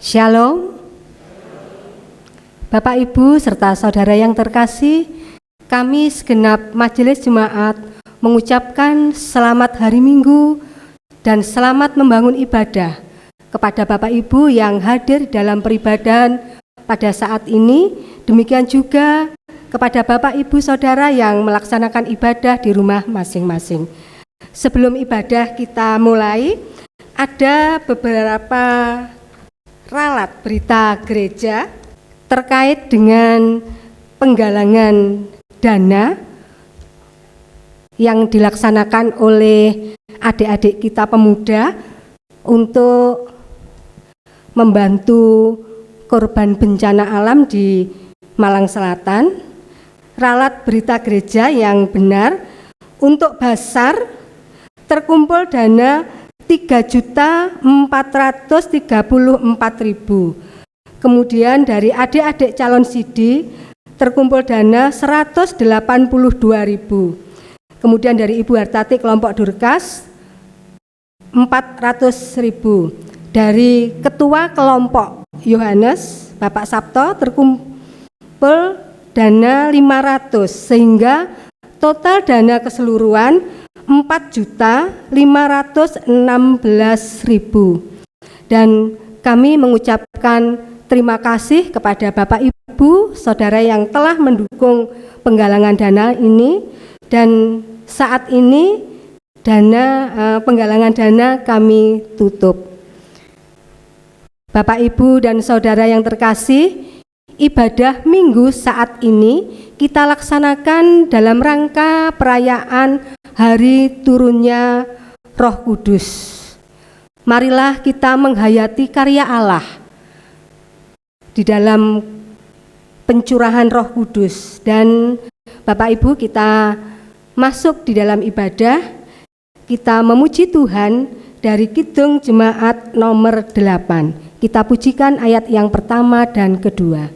Shalom. Bapak, Ibu, serta saudara yang terkasih, kami segenap Majelis Jemaat mengucapkan selamat hari Minggu dan selamat membangun ibadah kepada Bapak Ibu yang hadir dalam peribadahan pada saat ini. Demikian juga kepada Bapak Ibu Saudara yang melaksanakan ibadah di rumah masing-masing. Sebelum ibadah kita mulai, ada beberapa ralat berita gereja terkait dengan penggalangan dana yang dilaksanakan oleh adik-adik kita pemuda untuk membantu korban bencana alam di Malang Selatan. Ralat berita gereja yang benar, untuk Basar terkumpul dana 3.434.000. Kemudian dari adik-adik calon sidi terkumpul dana 182.000. Kemudian dari Ibu Hartati kelompok Durkas 400.000. Dari ketua kelompok Yohanes Bapak Sabto terkumpul dana 500, sehingga total dana keseluruhan 4.516.000. Dan kami mengucapkan terima kasih kepada Bapak Ibu Saudara yang telah mendukung penggalangan dana ini, dan saat ini penggalangan dana kami tutup. Bapak, Ibu, dan saudara yang terkasih, ibadah Minggu saat ini kita laksanakan dalam rangka perayaan hari turunnya Roh Kudus. Marilah kita menghayati karya Allah di dalam pencurahan Roh Kudus. Dan Bapak Ibu, kita masuk di dalam ibadah, kita memuji Tuhan dari Kidung Jemaat nomor 8. Kita pujikan ayat yang pertama dan kedua.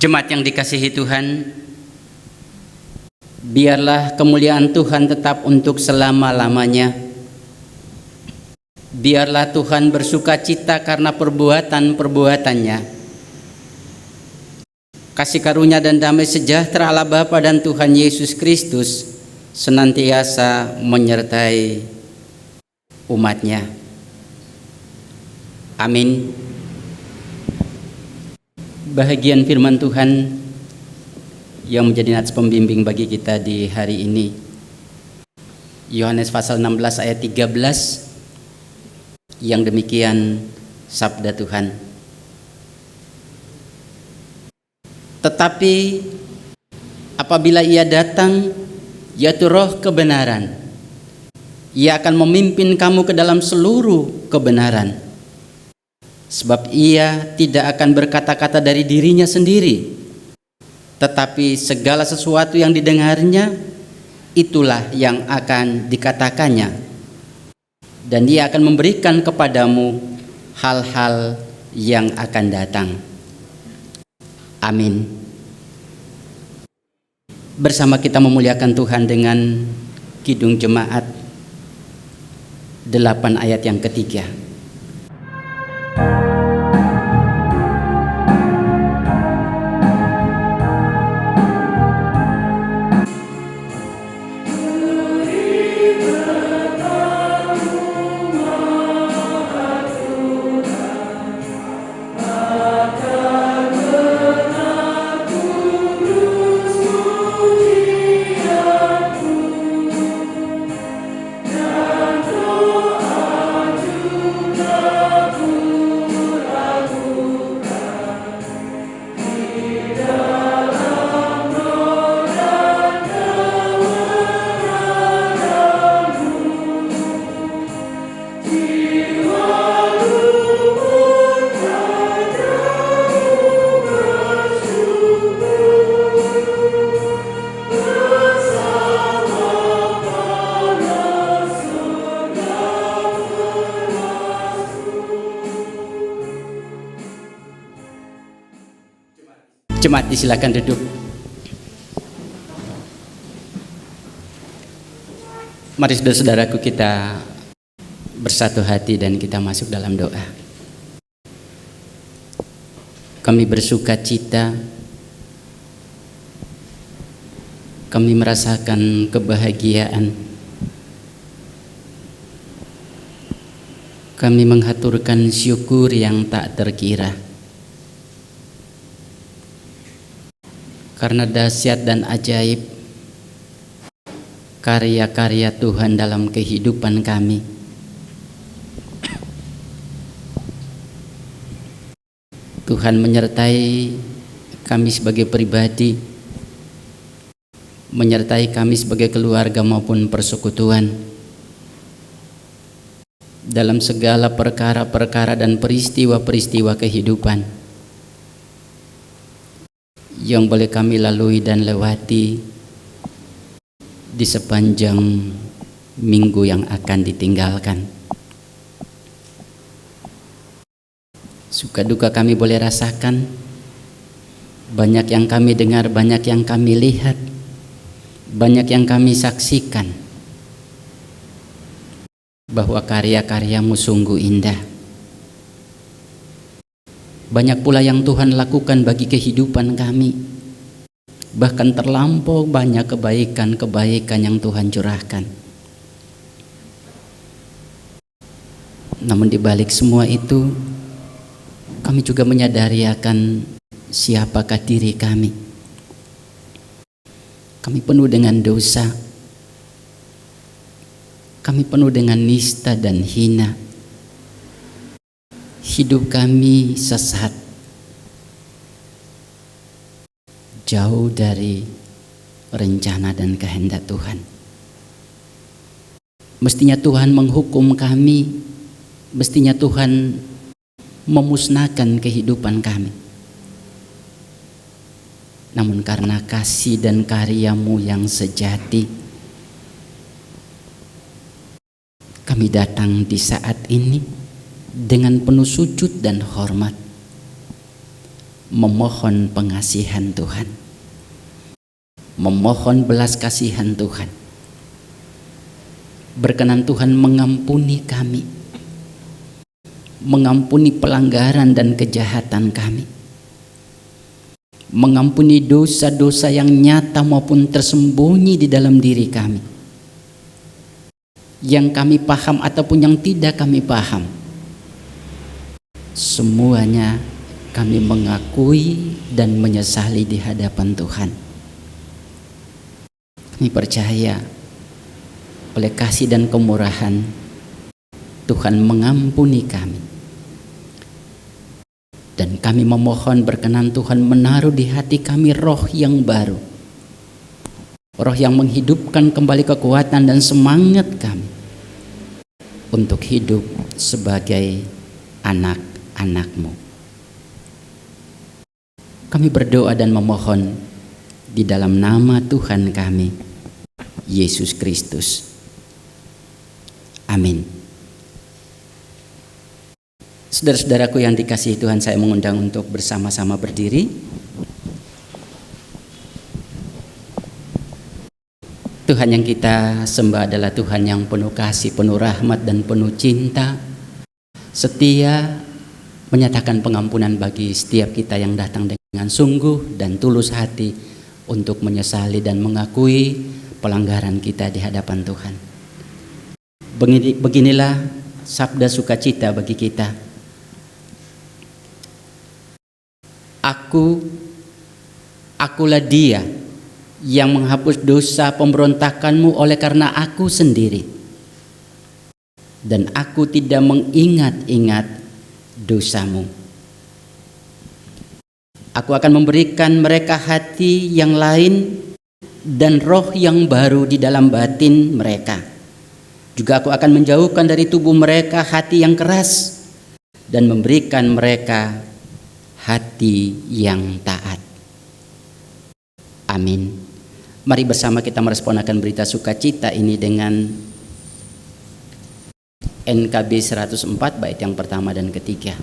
Jemaat yang dikasihi Tuhan, biarlah kemuliaan Tuhan tetap untuk selama-lamanya. Biarlah Tuhan bersukacita karena perbuatan-perbuatannya. Kasih karunia dan damai sejahtera Allah Bapa dan Tuhan Yesus Kristus senantiasa menyertai umat-Nya. Amin. Bahagian firman Tuhan yang menjadi nats pembimbing bagi kita di hari ini. Yohanes pasal 16 ayat 13, yang demikian sabda Tuhan. Tetapi apabila Ia datang, yaitu Roh kebenaran, Ia akan memimpin kamu ke dalam seluruh kebenaran. Sebab Ia tidak akan berkata-kata dari dirinya sendiri, tetapi segala sesuatu yang didengarnya, itulah yang akan dikatakannya. Dan Ia akan memberikan kepadamu hal-hal yang akan datang. Amin. Bersama kita memuliakan Tuhan dengan Kidung Jemaat 8 ayat yang ketiga. Jemaat disilakan duduk. Mari saudara-saudaraku, kita bersatu hati dan kita masuk dalam doa. Kami bersuka cita, kami merasakan kebahagiaan, kami menghaturkan syukur yang tak terkira. Karena dahsyat dan ajaib karya-karya Tuhan dalam kehidupan kami. Tuhan menyertai kami sebagai pribadi, menyertai kami sebagai keluarga maupun persekutuan dalam segala perkara-perkara dan peristiwa-peristiwa kehidupan yang boleh kami lalui dan lewati di sepanjang minggu yang akan ditinggalkan. Suka duka kami boleh rasakan, banyak yang kami dengar, banyak yang kami lihat, banyak yang kami saksikan, bahwa karya-karyamu sungguh indah. Banyak pula yang Tuhan lakukan bagi kehidupan kami. Bahkan terlampau banyak kebaikan-kebaikan yang Tuhan curahkan. Namun di balik semua itu, kami juga menyadari akan siapakah diri kami. Kami penuh dengan dosa. Kami penuh dengan nista dan hina. Hidup kami sesat, jauh dari rencana dan kehendak Tuhan. Mestinya Tuhan menghukum kami, mestinya Tuhan memusnahkan kehidupan kami. Namun karena kasih dan karya-Mu yang sejati, kami datang di saat ini dengan penuh sujud dan hormat, memohon pengasihan Tuhan, memohon belas kasihan Tuhan. Berkenan Tuhan mengampuni kami, mengampuni pelanggaran dan kejahatan kami, mengampuni dosa-dosa yang nyata maupun tersembunyi di dalam diri kami, yang kami paham ataupun yang tidak kami paham. Semuanya kami mengakui dan menyesali di hadapan Tuhan. Kami percaya oleh kasih dan kemurahan Tuhan mengampuni kami. Dan kami memohon berkenan Tuhan menaruh di hati kami roh yang baru. Roh yang menghidupkan kembali kekuatan dan semangat kami untuk hidup sebagai anak-anak-Mu. Kami berdoa dan memohon di dalam nama Tuhan kami, Yesus Kristus. Amin. Saudara-saudaraku yang dikasihi Tuhan, saya mengundang untuk bersama-sama berdiri. Tuhan yang kita sembah adalah Tuhan yang penuh kasih, penuh rahmat dan penuh cinta, setia, menyatakan pengampunan bagi setiap kita yang datang dengan sungguh dan tulus hati untuk menyesali dan mengakui pelanggaran kita di hadapan Tuhan. Beginilah sabda sukacita bagi kita. Akulah Dia yang menghapus dosa pemberontakanmu oleh karena Aku sendiri, dan Aku tidak mengingat-ingat dosamu. Aku akan memberikan mereka hati yang lain dan roh yang baru di dalam batin mereka. Juga Aku akan menjauhkan dari tubuh mereka hati yang keras dan memberikan mereka hati yang taat. Amin. Mari bersama kita merespon akan berita sukacita ini dengan NKB 104 bait yang pertama dan ketiga.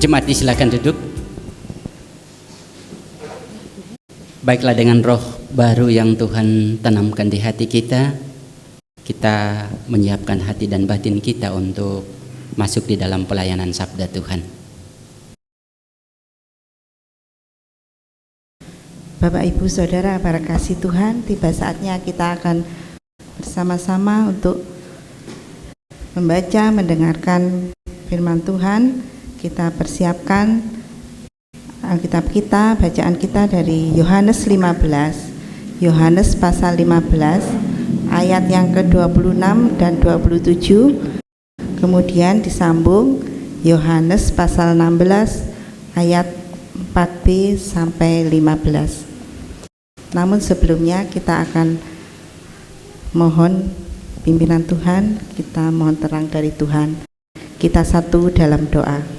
Jemaat silakan duduk. Baiklah, dengan roh baru yang Tuhan tanamkan di hati kita, kita menyiapkan hati dan batin kita untuk masuk di dalam pelayanan sabda Tuhan. Bapak, Ibu, Saudara, para kasih Tuhan, tiba saatnya kita akan bersama-sama untuk membaca, mendengarkan firman Tuhan. Kita persiapkan Alkitab kita, bacaan kita dari Yohanes 15. Yohanes pasal 15 ayat yang ke-26 dan 27. Kemudian disambung Yohanes pasal 16 ayat 4b sampai 15. Namun sebelumnya kita akan mohon pimpinan Tuhan, kita mohon terang dari Tuhan. Kita satu dalam doa.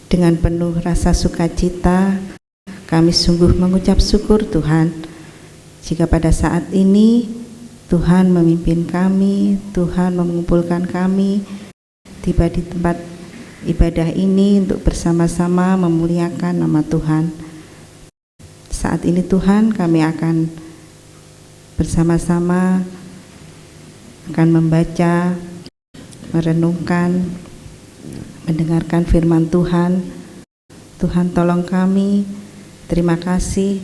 Dengan penuh rasa sukacita, kami sungguh mengucap syukur Tuhan, jika pada saat ini Tuhan memimpin kami, Tuhan mengumpulkan kami tiba di tempat ibadah ini untuk bersama-sama memuliakan nama Tuhan. Saat ini Tuhan, kami akan bersama-sama akan membaca, merenungkan, mendengarkan firman Tuhan. Tuhan tolong kami, terima kasih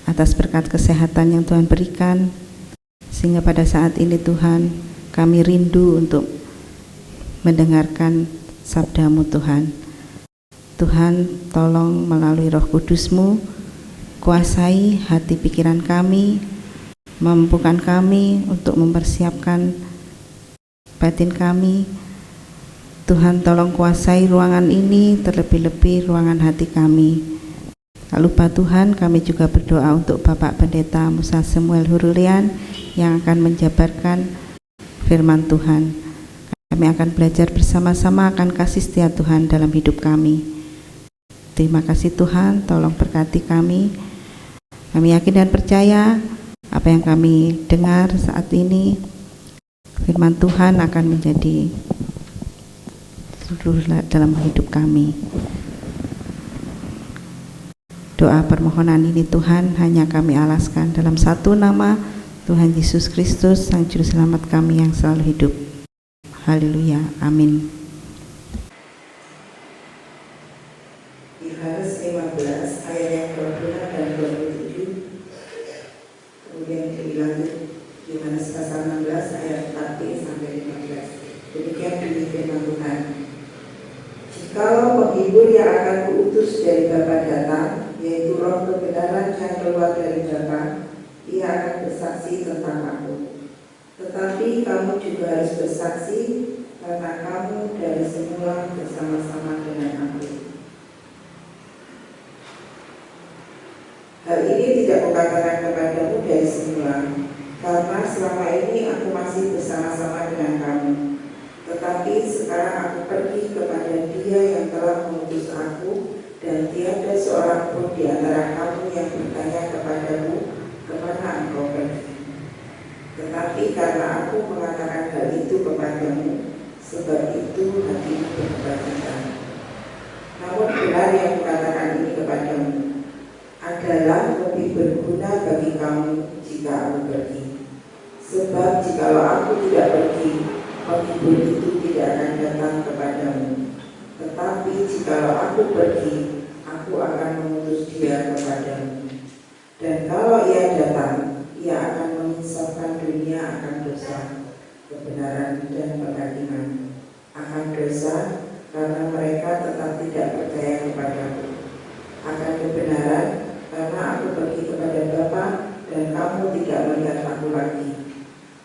atas berkat kesehatan yang Tuhan berikan, sehingga pada saat ini Tuhan kami rindu untuk mendengarkan sabda-Mu Tuhan. Tuhan tolong melalui Roh Kudus-Mu kuasai hati pikiran kami, mampukan kami untuk mempersiapkan batin kami. Tuhan tolong kuasai ruangan ini, terlebih-lebih ruangan hati kami. Tak lupa Tuhan, kami juga berdoa untuk Bapak Pendeta Musa Samuel Hurulian yang akan menjabarkan firman Tuhan. Kami akan belajar bersama-sama akan kasih setia Tuhan dalam hidup kami. Terima kasih Tuhan, tolong berkati kami. Kami yakin dan percaya apa yang kami dengar saat ini, firman Tuhan akan menjadi seluruh dalam hidup kami. Doa permohonan ini Tuhan hanya kami alaskan dalam satu nama, Tuhan Yesus Kristus, Sang Juru Selamat kami yang selalu hidup. Haleluya, amin. Yohanes 15 ayat yang 26 dan 27, kemudian dilanjut Yohanes pasal 16 ayat 4 sampai 15. Demikian bunyi firman Tuhan. Jikalau penghibur yang akan kuutus dari Bapa datang, yaitu Roh kebenaran yang keluar dari Bapa, ia akan bersaksi tentang aku. Tetapi kamu juga harus bersaksi, karena kamu dari semula bersama-sama dengan aku. Hal ini tidak kukatakan kepadamu dari semula, karena selama ini aku masih bersama-sama dengan kamu. Tetapi sekarang aku pergi kepada Dia yang telah mengutus aku, dan tiada seorang pun di antara kamu yang bertanya kepadamu, kemana engkau pergi. Tetapi karena aku mengatakan hal itu kepadamu, sebab itu hatimu berduka. Namun benar yang kukatakan ini kepadamu adalah lebih berguna bagi kamu jika aku pergi. Sebab jikalau aku tidak pergi, penghibur itu tidak akan datang kepadamu. Tetapi jikalau aku pergi, aku akan mengutus Dia kepadamu. Dan kalau Ia datang, Ia akan menginsafkan dunia akan dosa, kebenaran dan penghakiman. Akan dosa karena mereka tetap tidak percaya kepadaku. Akan kebenaran karena aku pergi kepada Bapa dan kamu tidak melihat aku lagi.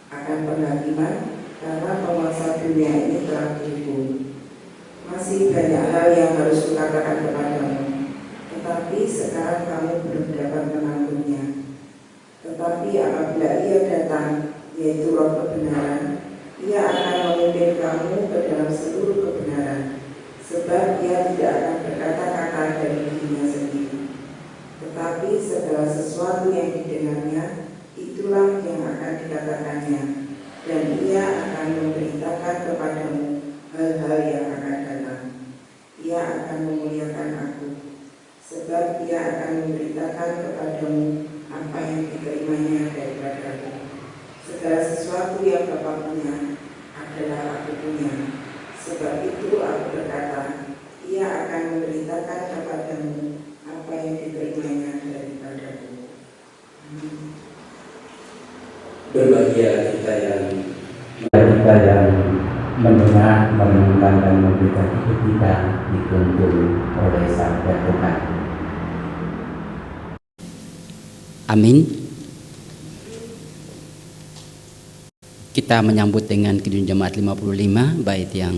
Akan penghakiman karena penguasa dunia ini telah dihukum. Masih banyak hal yang harus kukatakan kepadamu, tetapi sekarang kamu belum dapat menangguhnya. Tetapi apabila Ia datang, yaitu Roh kebenaran, Ia akan memimpin kamu ke dalam seluruh kebenaran, sebab Ia tidak akan berkata-kata dari dirinya sendiri. Tetapi segala sesuatu yang didengarnya, itulah yang akan dikatakannya, dan Ia akan memberitakan kepadamu hal-hal yang akan datang. Ia akan memuliakan aku, sebab Ia akan memberitakan kepadamu apa yang diterimanya daripadaku. Segala sesuatu yang Bapa punya adalah aku punya. Sebab itu aku berkata, Ia akan memberitakan kepadamu apa yang diterimanya daripadaku. Berbahagia kita yang mendengar, merenungkan dan memberikan hidup kita dituntun oleh sabda Tuhan. Amin. Kita menyambut dengan Kidung Jemaat 55 bait yang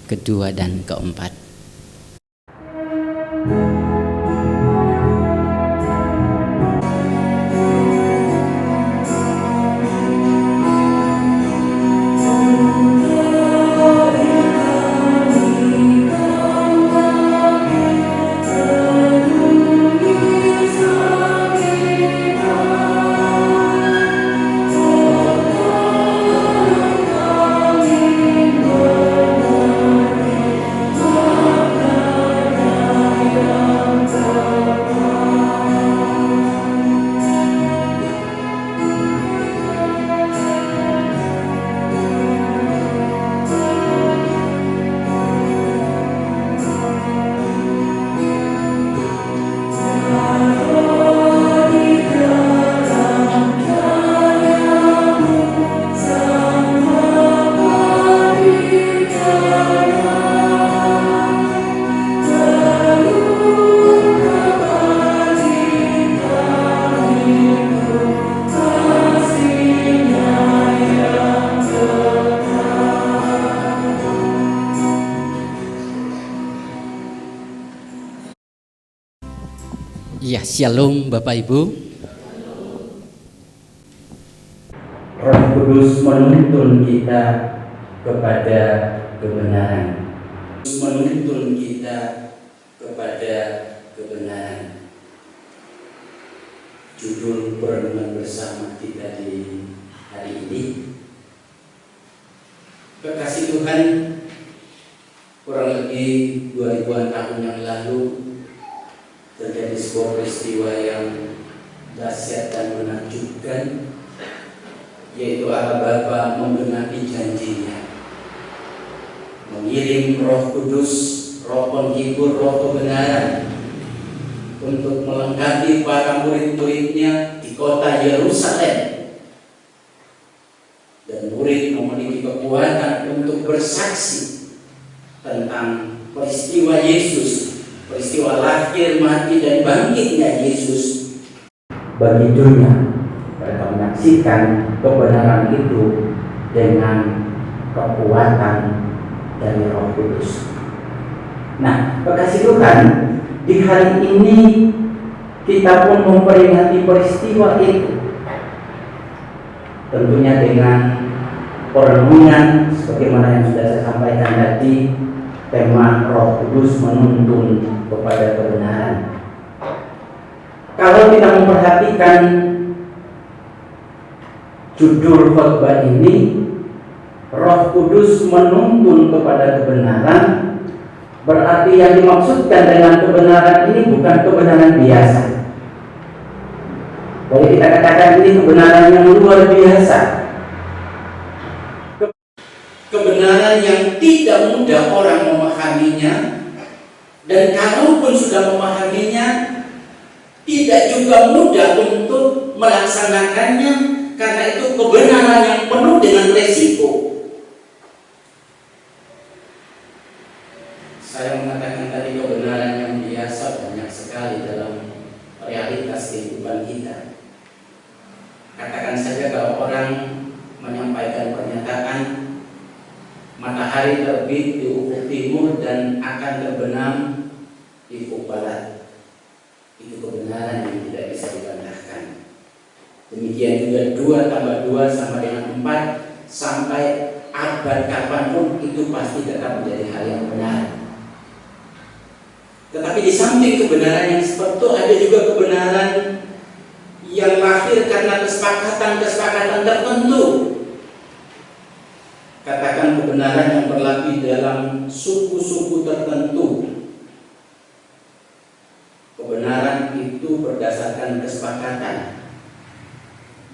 kedua dan keempat. Oh Shalom Bapak Ibu. Roh Kudus menuntun kita kepada kebenaran. Menuntun kita kepada kebenaran. Judul perenungan bersama kita di hari ini, kekasih Tuhan, kurang lebih 2000-an tahun yang lalu terjadi sebuah peristiwa yang dahsyat dan menakjubkan, yaitu Allah Bapa membenahi janjinya, mengirim Roh Kudus, Roh penghibur, Roh kebenaran untuk melengkapi para murid-muridnya di kota Yerusalem, dan murid memiliki kekuatan untuk bersaksi tentang peristiwa Yesus, peristiwa lahir, mati, dan bangkitnya Yesus bagi dunia. Mereka menyaksikan kebenaran itu dengan kekuatan dari Roh Kudus. Nah, kekasih Tuhan, di hari ini kita pun memperingati peristiwa itu, tentunya dengan perenungan sebagaimana yang sudah saya sampaikan tadi, tema Roh Kudus menuntun kepada kebenaran. Kalau kita memperhatikan judul khotbah ini, Roh Kudus menuntun kepada kebenaran, berarti yang dimaksudkan dengan kebenaran ini bukan kebenaran biasa. Boleh kita katakan ini kebenaran yang luar biasa, kebenaran yang tidak mudah orang memahaminya, dan kalaupun sudah memahaminya, tidak juga mudah untuk melaksanakannya, karena itu kebenaran yang penuh dengan resiko. Saya mengatakan tadi kebenaran yang biasa banyak sekali dalam realitas kehidupan kita. Katakan saja kalau orang menyampaikan pernyataan matahari terbit di ufuk timur dan akan terbenam di ufuk barat, itu kebenaran yang tidak bisa dibantahkan. Demikian juga 2 tambah 2 sama dengan 4, sampai abad kapanpun itu pasti tetap menjadi hal yang benar. Tetapi di samping kebenaran yang seperti itu, ada juga kebenaran yang lahir karena kesepakatan-kesepakatan tertentu. Katakan kebenaran yang berlaku dalam suku-suku tertentu. Kebenaran itu berdasarkan kesepakatan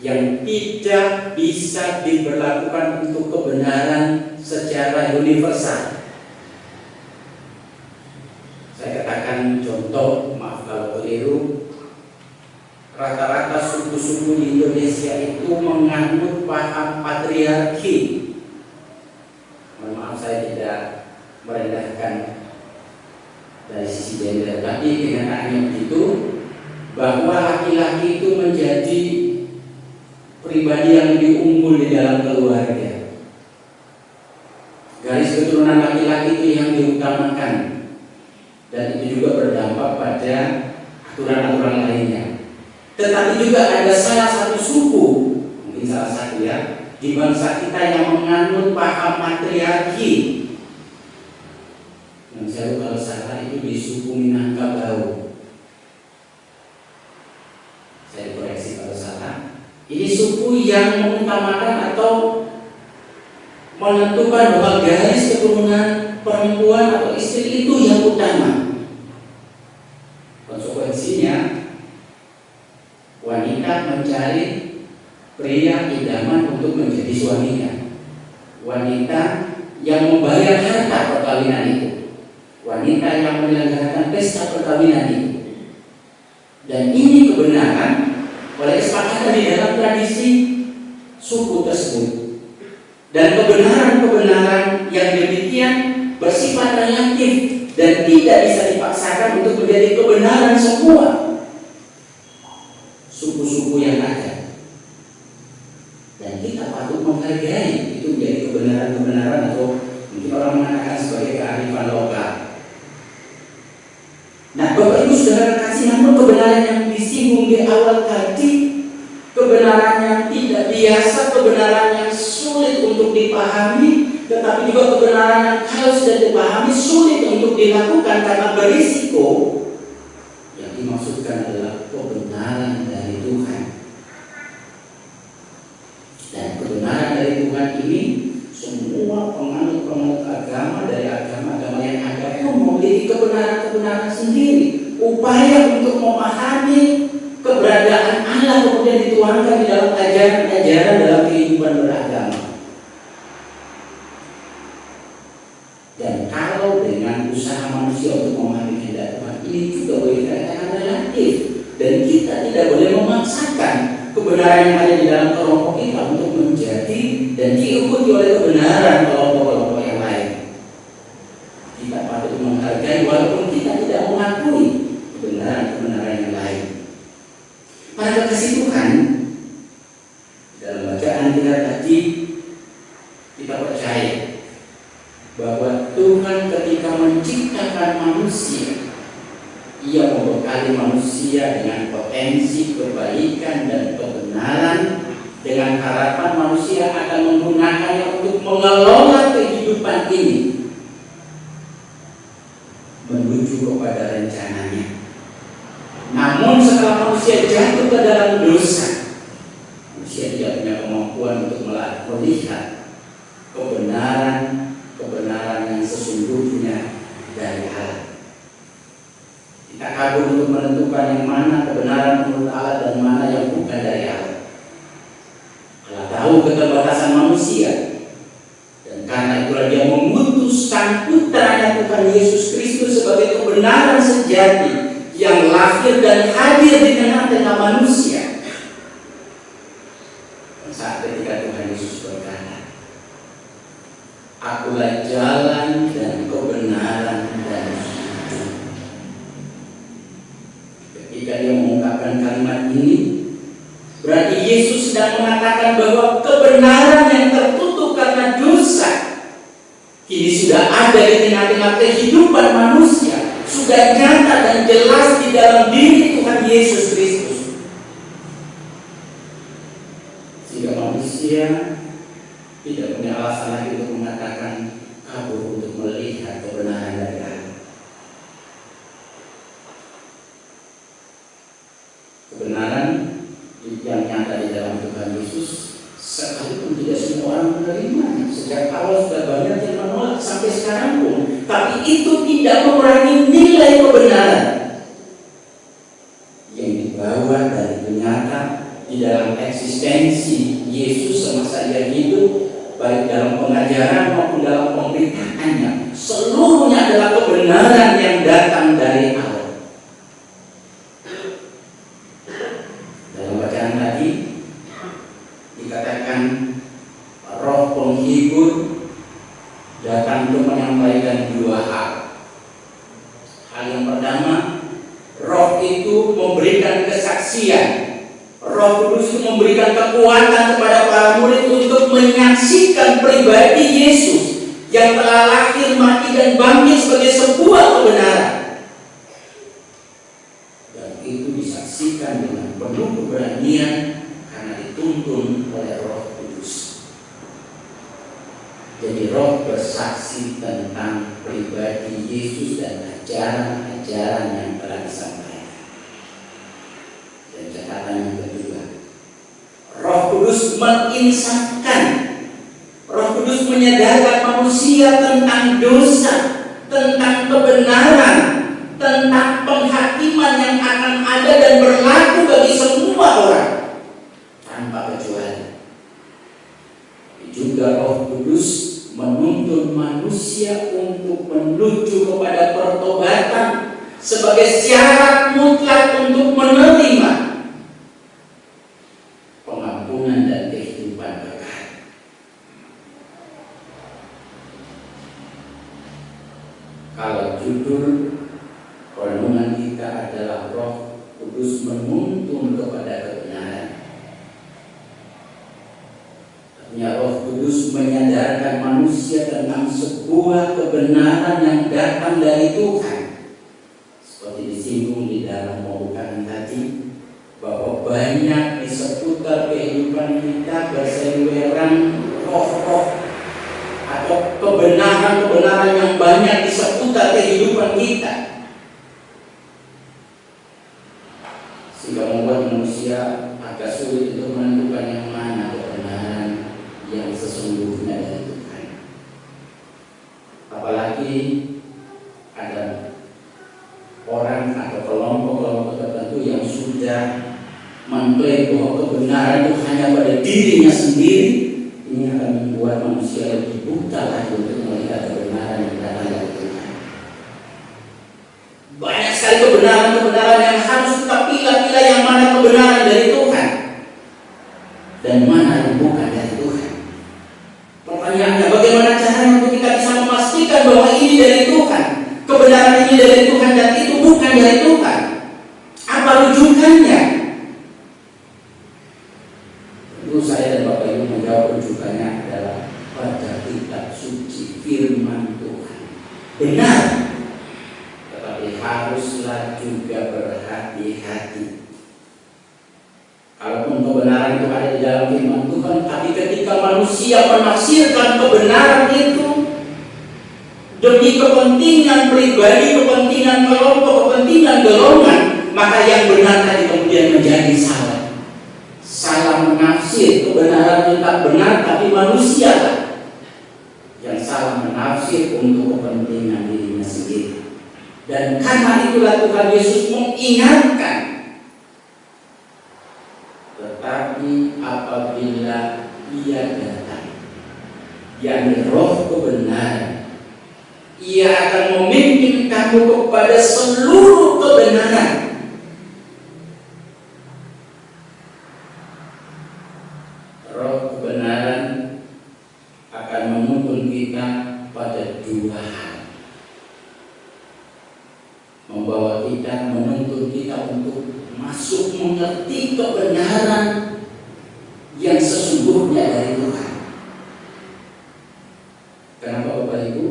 yang tidak bisa diberlakukan untuk kebenaran secara universal. Saya katakan contoh, maaf kalau keliru, rata-rata suku-suku di Indonesia itu menganut paham patriarki. Mohon maaf, saya tidak merendahkan dari sisi gender, tapi kenyataannya begitu, bahwa laki-laki itu menjadi pribadi yang lebih unggul di dalam keluarga. Garis keturunan laki-laki itu yang diutamakan, dan itu juga berdampak pada aturan-aturan lainnya. Tetapi juga ada salah satu suku, mungkin salah satu ya, di bangsa kita yang menganut paham matriarki. Dan saya kalau salah itu di suku Minangkabau. Saya koreksi kalau salah. Ini suku yang mengutamakan atau menentukan bahwa garis keturunan perempuan atau istri itu yang utama. Konsekuensinya, wanita mencari pria idaman untuk menjadi suaminya. Wanita yang membayar harta perkawinan itu. Wanita yang menyelenggarakan pesta perkawinan itu. Dan ini kebenaran oleh kesepakatan di dalam tradisi suku tersebut. Dan kebenaran-kebenaran yang demikian bersifat relatif dan tidak bisa dipaksakan untuk menjadi kebenaran semua suku-suku yang ada. Dan kita patut menghargai itu menjadi kebenaran-kebenaran, atau mungkin orang mengatakan sebagai kearifan lokal. Nah, Bapak Ibu Saudara kasih, namun kebenaran yang disinggung di awal tadi, kebenaran yang tidak biasa, kebenaran yang sulit untuk dipahami, tetapi juga kebenaran yang kalau sudah dipahami sulit untuk dilakukan karena berisiko. Yang dimaksudkan adalah kebenaran dari Tuhan. Dan kebenaran dari Tuhan ini semua penganut-penganut agama dari agama-agama yang ada itu memiliki kebenaran-kebenaran sendiri. Upaya untuk memahami keberadaan Allah kemudian dituangkan di dalam ajaran-ajaran dalam kehidupan beragama. Dan kalau dengan usaha manusia untuk memahami kehendak Tuhan ini juga boleh dikatakan relatif, dan kita tidak boleh memaksakan kebenaran yang ada di dalam kelompok kita untuk menjadi dan diikuti oleh kebenaran kelompok-kelompok yang lain. Kita patut menghargai walaupun kita tidak mengakui kebenaran-kebenaran yang lain. Para kekasih Tuhan, dalam bacaan kita tadi kita percaya bahwa Tuhan ketika menciptakan manusia, Ia membekali manusia dengan potensi kebaikan dan kebenaran, dengan harapan manusia akan menggunakannya untuk mengelola kehidupan ini menuju kepada rencananya. Namun setelah manusia jatuh ke dalam dosa, manusia tidak punya kemampuan untuk melihat kebenaran yang sesungguhnya dari Allah. Kita kabur untuk menentukan yang mana kebenaran menurut Allah dan mana yang bukan dari Allah. Allah tahu keterbatasan manusia, dan karena itulah Dia memutuskan putranya Tuhan Yesus Kristus sebagai kebenaran sejati yang lahir dan hadir di tengah-tengah manusia. Dan saat ketika Tuhan Yesus berkata, "Akulah jalan dan kebenaran dan hidup." Ketika Dia mengungkapkan kalimat ini, berarti Yesus sedang mengatakan bahwa kebenaran yang tertutup karena dosa kini sudah ada di tengah-tengah kehidupan manusia, sudah nyata dan jelas di dalam diri Tuhan Yesus Kristus. Sehingga manusia tidak punya alasan lagi untuk mengatakan kabur untuk melihat kebenaran dari Allah. Kebenaran yang nyata di dalam Tuhan Yesus, sekalipun tidak semua orang menerimanya. Sejak awal sudah banyak yang menolak sampai sekarang pun, tapi itu tidak mengurangi nilai kebenaran yang dibawa dari nyata di dalam eksistensi Yesus semasa Ia hidup, baik dalam pengajaran maupun dalam pemberitaannya. Seluruhnya adalah kebenaran yang datang dari Allah. Dalam bacaan tadi dikatakan Roh penghibur datang untuk menyampaikan dua hal. Hal yang pertama, Roh itu memberikan kesaksian. Roh Kudus itu memberikan kekuatan kepada para murid untuk menyaksikan pribadi Yesus yang telah lahir, mati, dan bangkit sebagai sebuah kebenaran. Dan itu disaksikan dengan penuh keberanian karena dituntun oleh Roh Kudus. Jadi Roh bersaksi tentang pribadi Yesus dan ajaran-ajaran yang telah disampaikan. Dan catatan yang kedua, Roh Kudus menginsafkan. Roh Kudus menyadarkan manusia tentang dosa, tentang kebenaran, tentang penghakiman yang akan ada dan berlaku bagi semua orang tanpa kecuali. Juga Roh Kudus menuntun manusia untuk menuju kepada pertobatan sebagai syarat mutlak untuk menerima pengampunan dan kehidupan kekal. Kalau judul renungan kita adalah Roh Kudus menuntun kepada kebenaran, Roh Kudus menyadarkan manusia tentang sebuah kebenaran yang datang dari Tuhan, seperti disinggung di dalam pembukaan tadi, roh-roh atau kebenaran-kebenaran yang banyak di seputar kehidupan kita, sehingga membuat manusia agak sulit untuk menentukan yang mana kebenaran yang sesungguhnya dari Tuhan. Apalagi ada orang atau kelompok-kelompok tertentu yang sudah mengklaim bahwa kebenaran itu hanya pada dirinya sendiri. Ini akan membuat manusia lebih buta lagi untuk melihat kebenaran yang datang dari Tuhan. Banyak sekali kebenaran-kebenaran yang harus kita pilih-pilih yang mana kebenaran dari Tuhan dan mana yang bukan dari Tuhan. Pertanyaannya, bagaimana caranya untuk kita bisa memastikan bahwa ini dari Tuhan, kebenaran ini dari Tuhan dan itu bukan dari Tuhan? Apa rujukannya? Tentu saya dan Bapak Ibu menjawab rujukannya adalah pada kitab suci firman Tuhan. Benar, tetapi haruslah juga berhati-hati. Kalaupun kebenaran itu ada di dalam firman Tuhan, tapi ketika manusia menafsirkan kebenaran itu demi kepentingan pribadi, kepentingan kelompok, kepentingan golongan, maka yang benar tadi kemudian menjadi salah. Salah menafsir kebenaran tetap benar, tapi manusia yang salah menafsir untuk kepentingan dirinya sendiri. Dan karena itulah Tuhan Yesus mengingatkan, tetapi apabila Ia datang, yang roh kebenaran, Ia akan memimpin kamu kepada seluruh kebenaran. Roh kebenaran akan menuntun kita pada dua hal. Membawa kita, menuntun kita untuk masuk mengerti kebenaran yang sesungguhnya dari Tuhan. Kenapa Bapak Ibu?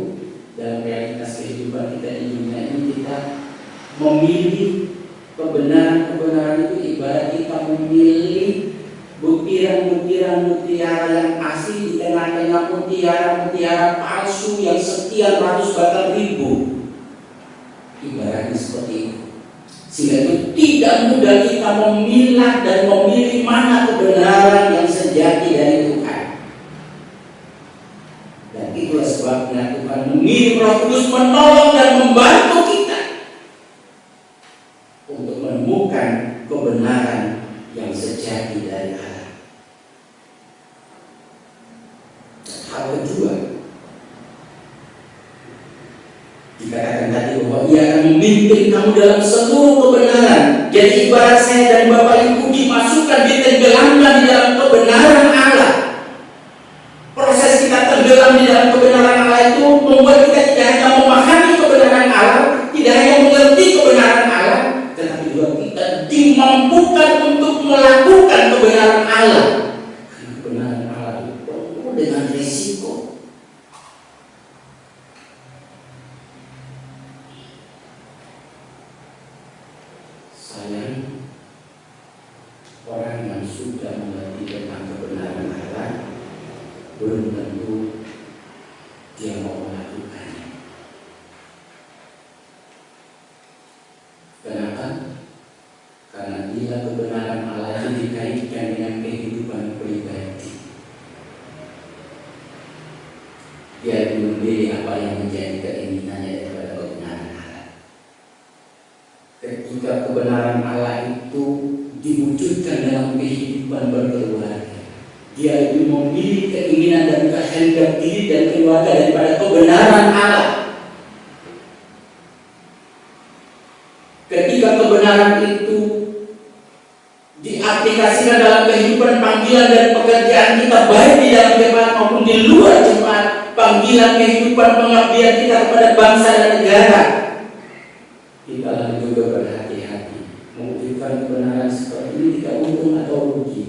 Dalam realitas kehidupan kita di dunia ini, kita memilih kebenaran-kebenaran itu ibarat kita memilih butiran-butiran mutiara yang asli di tengah-tengah mutiara-mutiara palsu yang sekian ratus bahkan ribu. Ibaratnya seperti itu. Sehingga itu tidak mudah kita memilah dan memilih mana kebenaran yang sejati dari Tuhan. Dan itulah sebabnya Tuhan mengirim Roh Kudus menolong dan membantu kita untuk menemukan kebenaran yang sejati dari Allah. Hal kedua, dikatakan tadi bahwa Ia akan memimpin kamu dalam seluruh kebenaran. Jadi ibarat saya dan Bapak Ibu dimasukkan, ditenggelamkan di dalam kebenaran Allah. Proses kita tenggelam di dalam kebenaran Allah itu membuat kita tidak hanya memahami kebenaran Allah, tidak hanya mengerti kebenaran Allah, tetapi juga kita dimampukan untuk melakukan kebenaran Allah. Karena kebenaran Allah itu penuh dengan risiko. Sayang, orang yang sudah mengerti tentang kebenaran Allah belum tentu dia mau melakukannya. Kenapa? Karena bila kebenaran Allah itu dikaitkan dengan kehidupan pribadi, dia memilih apa yang menjadi keinginannya daripada kebenaran Allah. Ketika kebenaran Allah itu diwujudkan dalam kehidupan berkeluarga, dia lebih memilih keinginan dan kehendak diri dan keluarga daripada kebenaran Allah. Ketika kebenaran itu diaplikasikan dalam kehidupan panggilan dan pekerjaan kita, baik di dalam jemaat maupun di luar jemaat, panggilan kehidupan pengabdian kita kepada bangsa dan negara, kita lalu juga berhati-hati mewujudkan kebenaran seperti ini tidak untung atau rugi.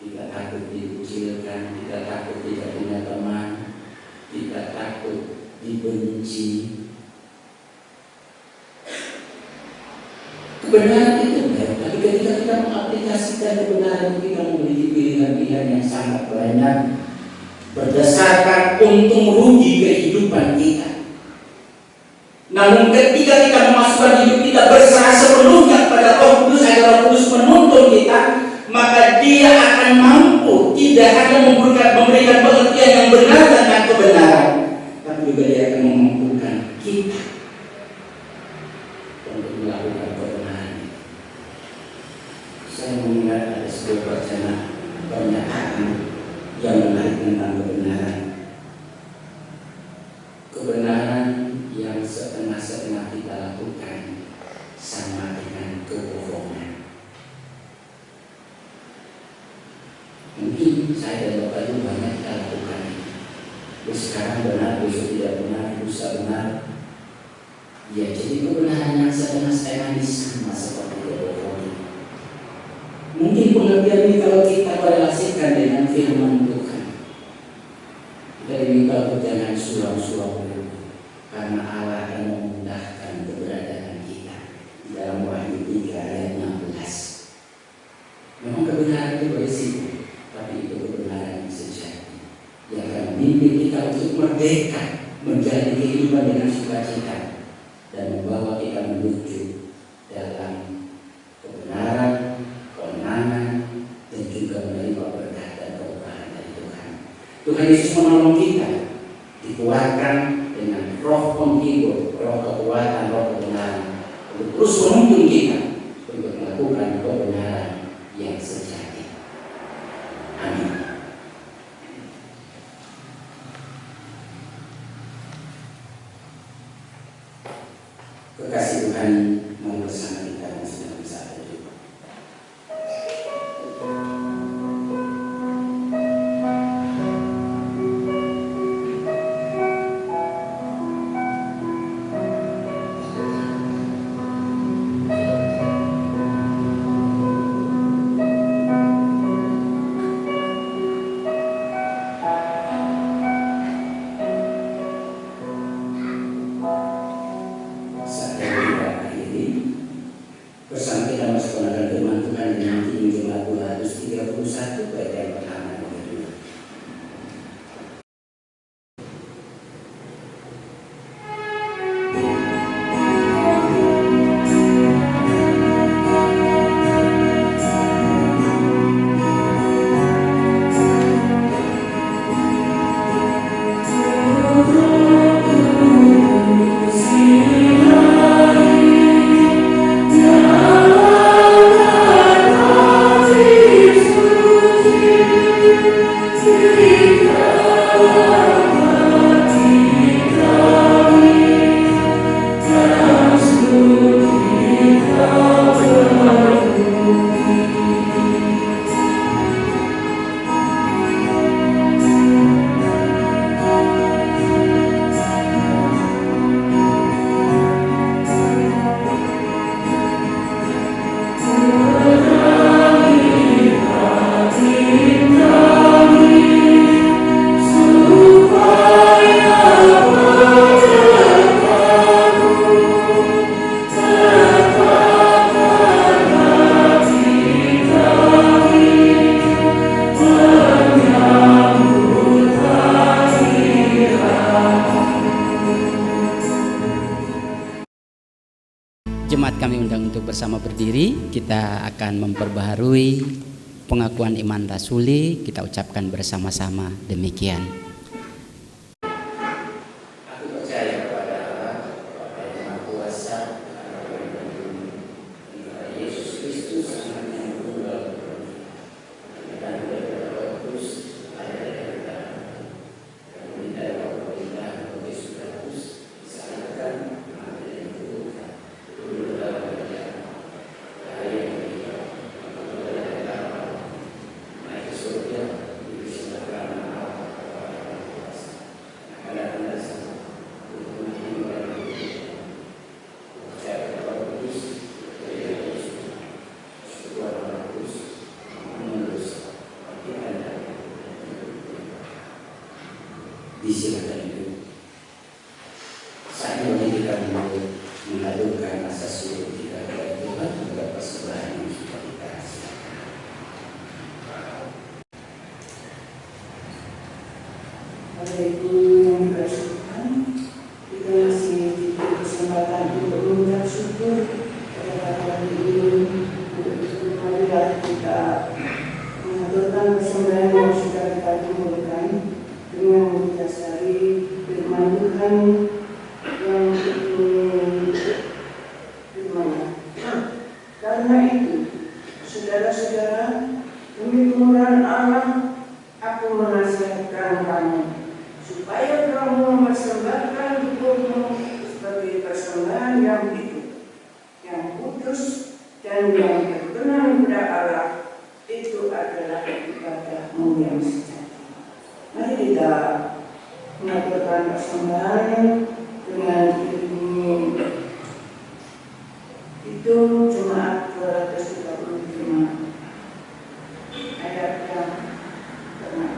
Kita takut dikucilkan, kita takut tidak punya teman, kita takut dibenci. Kebenaran itu baik, tapi ketika kita mengaplikasikan kebenaran kita memiliki pilihan-pilihan yang sangat banyak berdasarkan untung rugi kehidupan kita. Namun ketika kita memasukkan hidup kita berserah sepenuhnya kepada Roh Kudus agar Roh Kudus menuntun kita, maka Dia akan mampu tidak hanya memberikan pengertian yang benar tentang kebenaran, tapi juga Dia akan memampukan kita untuk melakukan kebenaran. Saya mengingat ada sebuah pernyataan yang menarik tentang kebenaran. Kebenaran yang setengah-setengah kita lakukan sama dengan kebohongan. Mungkin saya dan Bapak itu banyak kita lakukan. Terus sekarang benar, besok tidak benar, lusa benar. Ya, jadi kebenaran yang setengah-setengah ini sama seperti kebohongan. Mungkin pengertian ini kalau kita korelasikan dengan firman Tuhan, kita diminta untuk jangan suram-suram dulu, karena Allah akan memudahkan keberadaan kita. Dalam Wahyu 3 ayat 16. Memang kebenaran itu berisiko, tapi itu kebenaran yang sejati yang akan memimpin kita untuk merdeka, menjalani kehidupan dengan sukacita, dan membawa kita menuju dalam kebenaran, kemenangan, dan juga menerima berkat dan keberkahan dari Tuhan. Tuhan Yesus menolong kita, dikuatkan dengan roh penghibur, roh kekuatan, roh kebenaran, untuk terus menuntun kita untuk melakukan kebenaran yang sejati. Amin. Kekasih Tuhan mau bersama kita dan sudah bisa berjumpa. Jemaat kami undang untuk bersama berdiri. Kita akan memperbaharui pengakuan iman rasuli. Kita ucapkan bersama-sama demikian. Aku percaya kepada Allah, Bapa yang Maha Kuasa, Yesus Kristus, Anak yang tunggal, dan daripada Roh Kudus, ada dari kita, dan dari Roh Pemerintah, Roh Yesus Kristus, disalahkan. Disilakan itu. Saat ini kita mengadukan rasa syukur kita kepada Tuhan atas persembahan yang sudah kita kasih. Bapak Ibu yang dikasihi Tuhan, kita masih diberi kesempatan untuk mengucap syukur kepada Tuhan untuk marilah kita mengaturkan persembahan yang sudah kita kumpulkan dengan mendasari firman Tuhan yang firman-Nya. Karena itu, saudara-saudara, demi kemurahan Allah, aku menasihatkan kamu supaya kamu mempersembahkan tubuhmu sebagai persembahan yang hidup, yang kudus dan yang berkenan kepada Allah. Itu adalah ibadahmu yang sejati. Mari kita mengaturkan persembahan dengan diri itu Jemaat 235 ayat yang ke-6.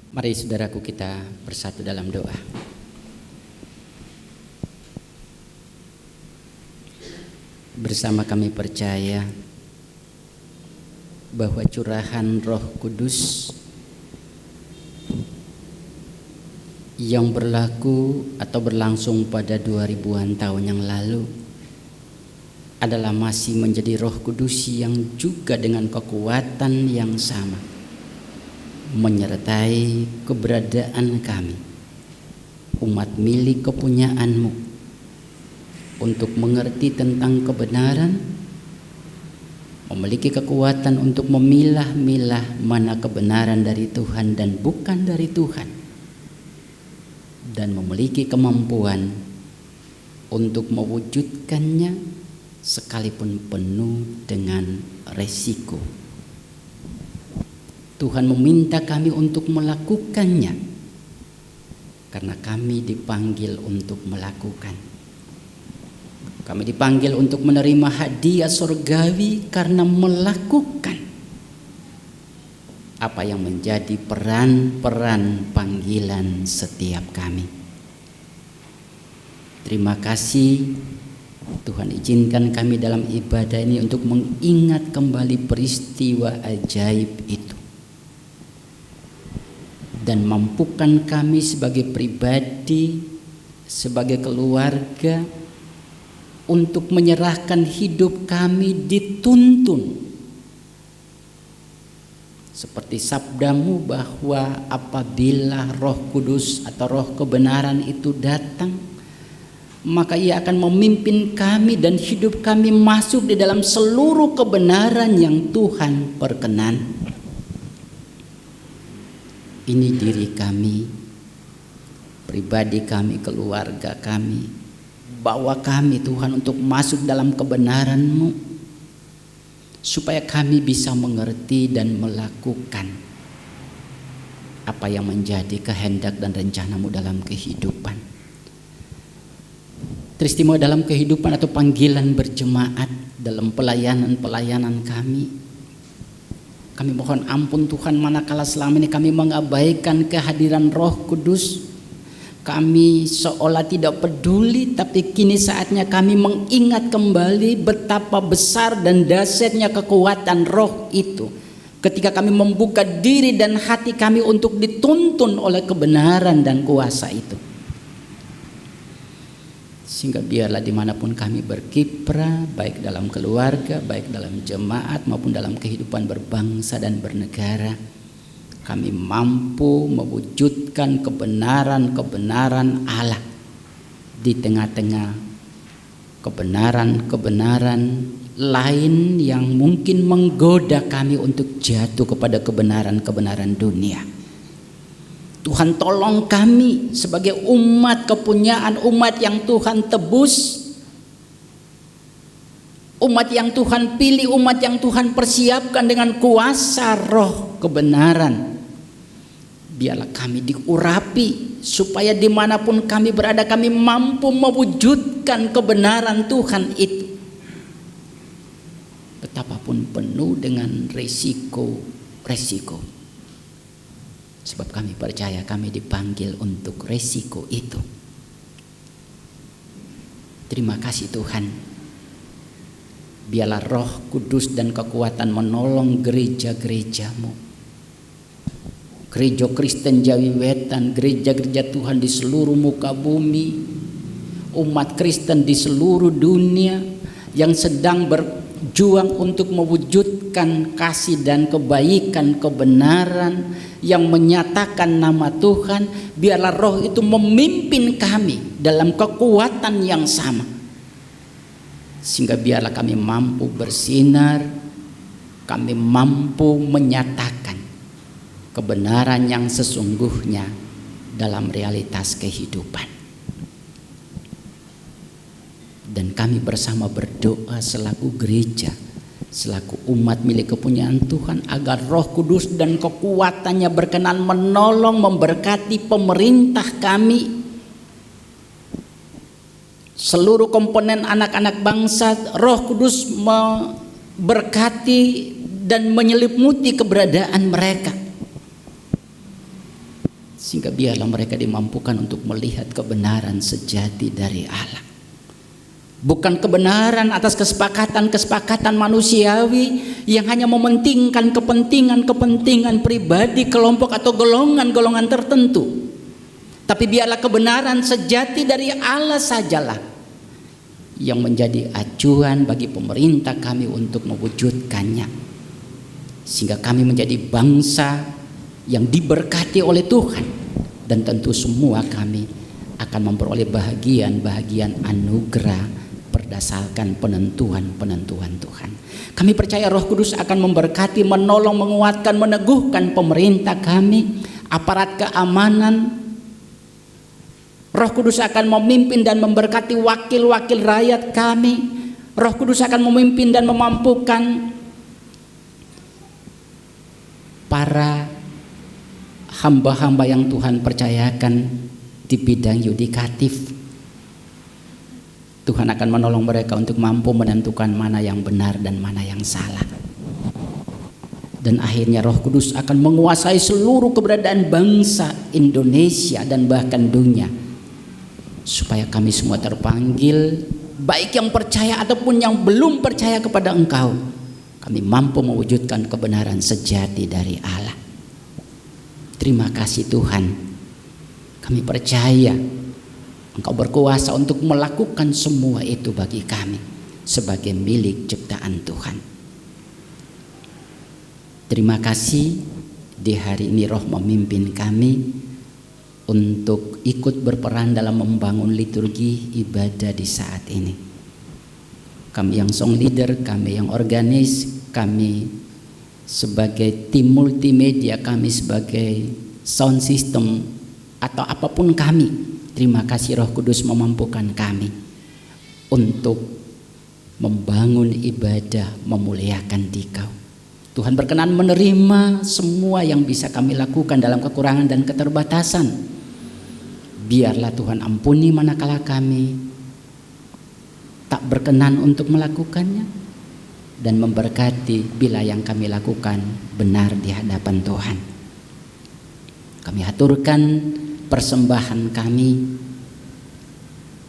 Mari saudaraku kita bersatu dalam doa. Bersama kami percaya bahwa curahan Roh Kudus yang berlaku atau berlangsung pada 2000-an tahun yang lalu adalah masih menjadi Roh Kudus yang juga dengan kekuatan yang sama menyertai keberadaan kami, umat milik kepunyaan-Mu, untuk mengerti tentang kebenaran, memiliki kekuatan untuk memilah-milah mana kebenaran dari Tuhan dan bukan dari Tuhan, dan memiliki kemampuan untuk mewujudkannya sekalipun penuh dengan resiko. Tuhan meminta kami untuk melakukannya karena kami dipanggil untuk melakukan. Kami dipanggil untuk menerima hadiah surgawi karena melakukan apa yang menjadi peran-peran panggilan setiap kami. Terima kasih Tuhan, izinkan kami dalam ibadah ini untuk mengingat kembali peristiwa ajaib itu. Dan mampukan kami sebagai pribadi, sebagai keluarga, untuk menyerahkan hidup kami dituntun. Seperti sabdamu bahwa apabila Roh Kudus atau Roh kebenaran itu datang, maka Ia akan memimpin kami dan hidup kami masuk di dalam seluruh kebenaran yang Tuhan perkenan. Ini diri kami, pribadi kami, keluarga kami. Bawa kami Tuhan untuk masuk dalam kebenaran-Mu, supaya kami bisa mengerti dan melakukan apa yang menjadi kehendak dan rencana-Mu dalam kehidupan. Teristimewa dalam kehidupan atau panggilan berjemaat dalam pelayanan-pelayanan kami. Kami mohon ampun Tuhan, manakala selama ini kami mengabaikan kehadiran Roh Kudus. Kami seolah tidak peduli, tapi kini saatnya kami mengingat kembali betapa besar dan dahsyatnya kekuatan Roh itu. Ketika kami membuka diri dan hati kami untuk dituntun oleh kebenaran dan kuasa itu. Sehingga biarlah dimanapun kami berkiprah, baik dalam keluarga, baik dalam jemaat maupun dalam kehidupan berbangsa dan bernegara, kami mampu mewujudkan kebenaran-kebenaran Allah di tengah-tengah kebenaran-kebenaran lain yang mungkin menggoda kami untuk jatuh kepada kebenaran-kebenaran dunia. Tuhan, tolong kami sebagai umat kepunyaan, umat yang Tuhan tebus, umat yang Tuhan pilih, umat yang Tuhan persiapkan dengan kuasa Roh kebenaran. Biarlah kami diurapi, supaya dimanapun kami berada kami mampu mewujudkan kebenaran Tuhan itu. Betapapun penuh dengan resiko. Sebab kami percaya kami dipanggil untuk resiko itu. Terima kasih Tuhan. Biarlah Roh Kudus dan kekuatan menolong gereja-gereja-Mu. Gereja Kristen Jawi Wetan, gereja-gereja Tuhan di seluruh muka bumi, umat Kristen di seluruh dunia yang sedang berjuang untuk mewujudkan kasih dan kebaikan, kebenaran yang menyatakan nama Tuhan. Biarlah Roh itu memimpin kami dalam kekuatan yang sama, sehingga biarlah kami mampu bersinar, kami mampu menyatakan kebenaran yang sesungguhnya dalam realitas kehidupan. Dan kami bersama berdoa selaku gereja, selaku umat milik kepunyaan Tuhan, agar Roh Kudus dan kekuatannya berkenan menolong, memberkati pemerintah kami, seluruh komponen anak-anak bangsa. Roh Kudus memberkati dan menyelimuti keberadaan mereka, sehingga biarlah mereka dimampukan untuk melihat kebenaran sejati dari Allah. Bukan kebenaran atas kesepakatan manusiawi yang hanya mementingkan kepentingan pribadi, kelompok atau golongan-golongan tertentu. Tapi biarlah kebenaran sejati dari Allah sajalah yang menjadi acuan bagi pemerintah kami untuk mewujudkannya. Sehingga kami menjadi bangsa yang diberkati oleh Tuhan. Dan tentu semua kami akan memperoleh bahagian anugerah berdasarkan penentuan Tuhan. Kami percaya Roh Kudus akan memberkati, menolong, menguatkan, meneguhkan pemerintah kami, aparat keamanan. Roh Kudus akan memimpin dan memberkati wakil-wakil rakyat kami. Roh Kudus akan memimpin dan memampukan para hamba-hamba yang Tuhan percayakan di bidang yudikatif. Tuhan akan menolong mereka untuk mampu menentukan mana yang benar dan mana yang salah. Dan akhirnya Roh Kudus akan menguasai seluruh keberadaan bangsa Indonesia dan bahkan dunia, supaya kami semua terpanggil, baik yang percaya ataupun yang belum percaya kepada Engkau, kami mampu mewujudkan kebenaran sejati dari Allah. Terima kasih Tuhan. Kami percaya Engkau berkuasa untuk melakukan semua itu bagi kami sebagai milik ciptaan Tuhan. Terima kasih di hari ini Roh memimpin kami untuk ikut berperan dalam membangun liturgi ibadah di saat ini. Kami yang song leader, kami yang organis, kami sebagai tim multimedia, kami sebagai sound system, atau apapun kami. Terima kasih Roh Kudus memampukan kami untuk membangun ibadah, memuliakan Dikau. Tuhan berkenan menerima semua yang bisa kami lakukan dalam kekurangan dan keterbatasan. Biarlah Tuhan ampuni manakala kami tak berkenan untuk melakukannya, dan memberkati bila yang kami lakukan benar di hadapan Tuhan. Kami haturkan persembahan kami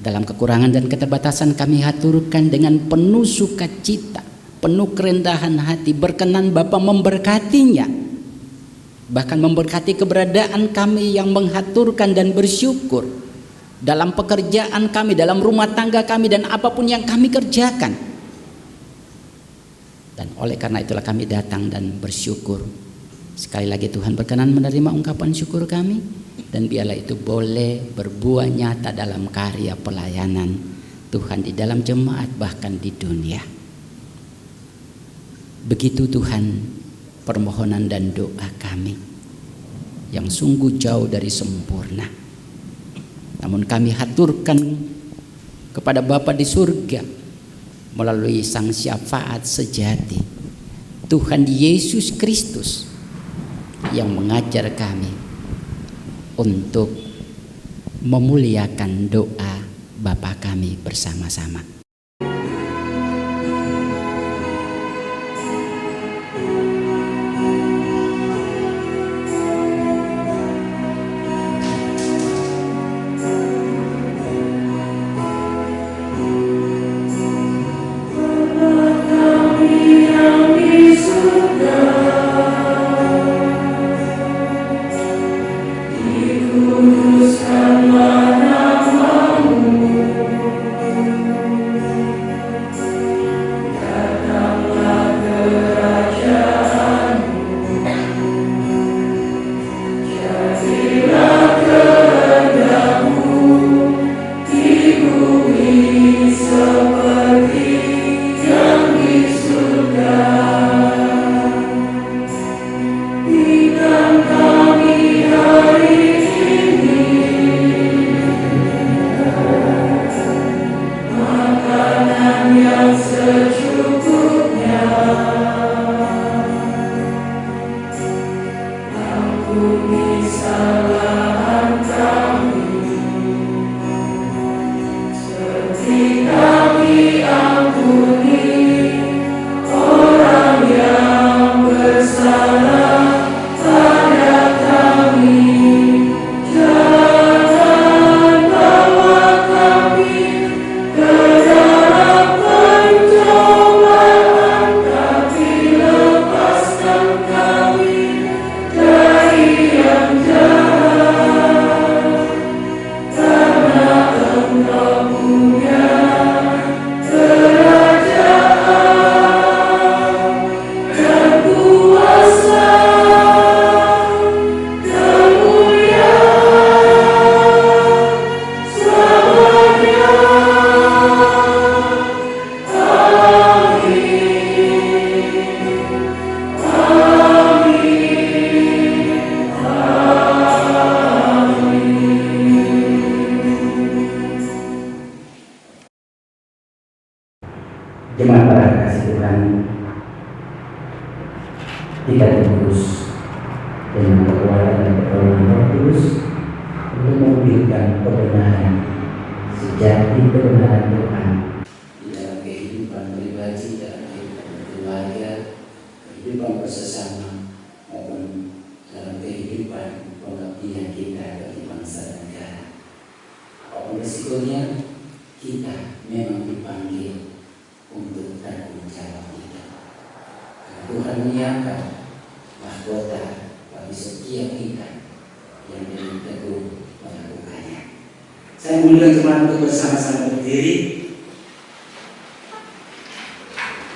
dalam kekurangan dan keterbatasan, kami haturkan dengan penuh sukacita, penuh kerendahan hati, berkenan Bapa memberkatinya, bahkan memberkati keberadaan kami yang menghaturkan dan bersyukur dalam pekerjaan kami, dalam rumah tangga kami, dan apapun yang kami kerjakan. Dan oleh karena itulah kami datang dan bersyukur. Sekali lagi Tuhan berkenan menerima ungkapan syukur kami, dan biarlah itu boleh berbuah nyata dalam karya pelayanan Tuhan di dalam jemaat, bahkan di dunia. Begitu Tuhan permohonan dan doa kami yang sungguh jauh dari sempurna, namun kami haturkan kepada Bapa di surga melalui Sang Syafaat sejati, Tuhan Yesus Kristus, yang mengajar kami untuk memuliakan doa Bapa kami bersama-sama. Jemaat kasih Tuhan, kita terus dengan kekuatan dan pertolongan Roh Kudus untuk mewujudkan kebenaran, sejati kebenaran Tuhan di dalam kehidupan pribadi, dalam kehidupan keluarga, kehidupan bersesama, maupun dalam kehidupan pengabdian kita bagi bangsa dan negara. Apapun resikonya, kita memang dipanggil untuk tanggung jawab kita. Karena Tuhan menyiapkan mahkota bagi setiap kita yang dengan teguh melakukannya. Saya mengundang jemaat untuk bersama-sama berdiri.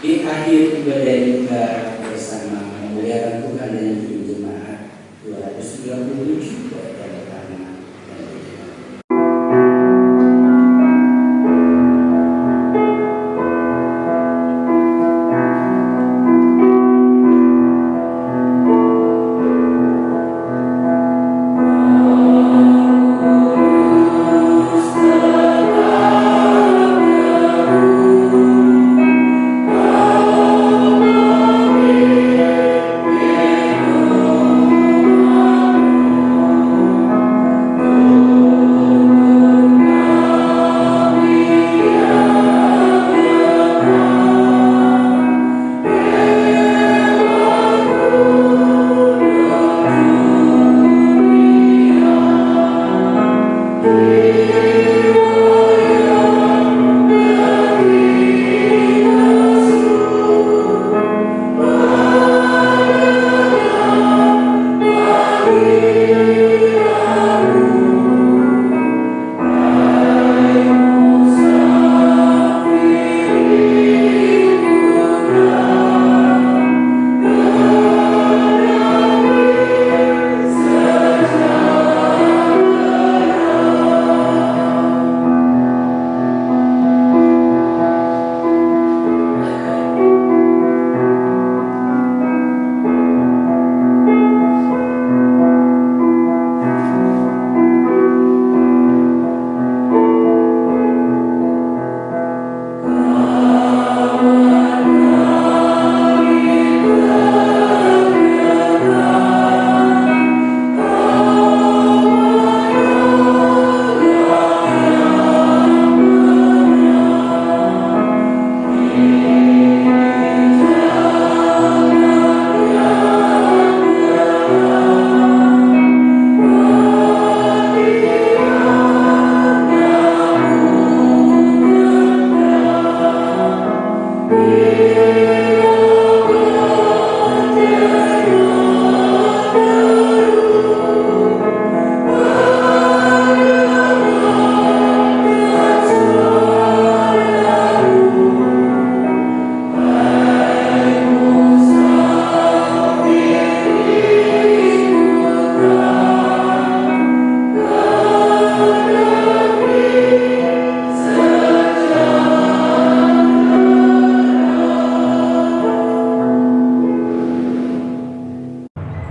Di akhir ibadah kita bersama memuliakan Tuhan dengan jemaat 297 pada pertama dan kedua.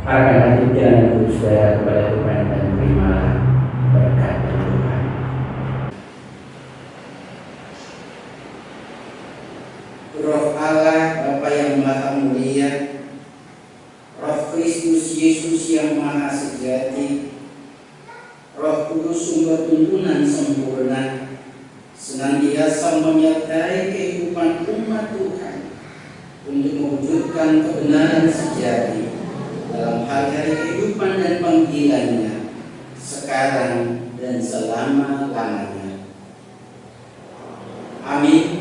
Arahkan hati pikiran dan tubuh saudara kepada Tuhan dan terimalah berkat dari Tuhan. Roh Allah Bapa yang Maha Mulia, Roh Kristus Yesus yang Maha Sejati, Roh Kudus sumber tuntunan sempurna, senantiasa menyertai kehidupan umat Tuhan untuk mewujudkan kebenaran sejati dalam hari-hari kehidupan dan panggilannya sekarang dan selama-lamanya. Amin.